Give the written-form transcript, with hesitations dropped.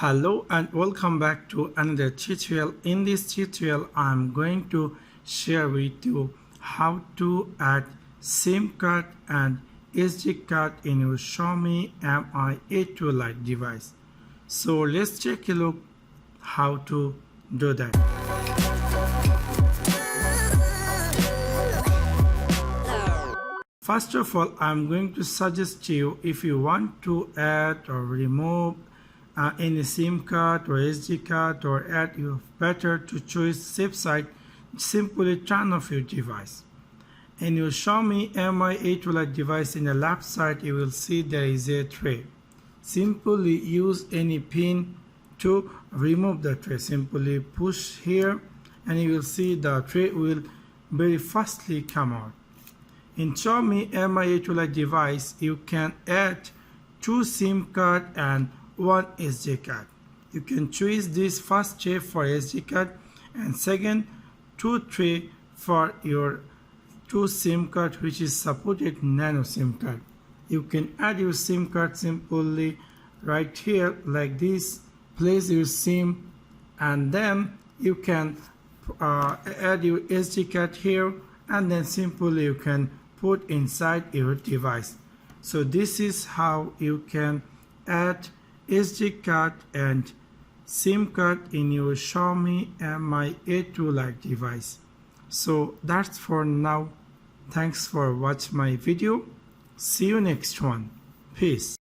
Hello and welcome back to another tutorial. In this tutorial I'm going to share with you how to add SIM card and SD card in your Xiaomi Mi A2 Lite device. So let's take a look how to do that. First of all, I'm going to suggest you, if you want to add or remove any SIM card or SD card or add, you better to choose safe side. Simply turn off your device. In your Xiaomi Mi A2 Lite device, in the left side you will see there is a tray. Simply use any pin to remove the tray. Simply push here and you will see the tray will very fastly come out. In Xiaomi Mi A2 Lite device, you can add 2 SIM card and 1 SD card. You can choose this first tray for SD card and second 2 tray for your 2 SIM card, which is supported nano SIM card. You can add your SIM card simply right here like this. Place your SIM and then you can add your SD card here and then simply you can put inside your device. So this is how you can add SD card and SIM card in your Xiaomi Mi A2 Lite device. So that's for now. Thanks for watching my video. See you next one. Peace.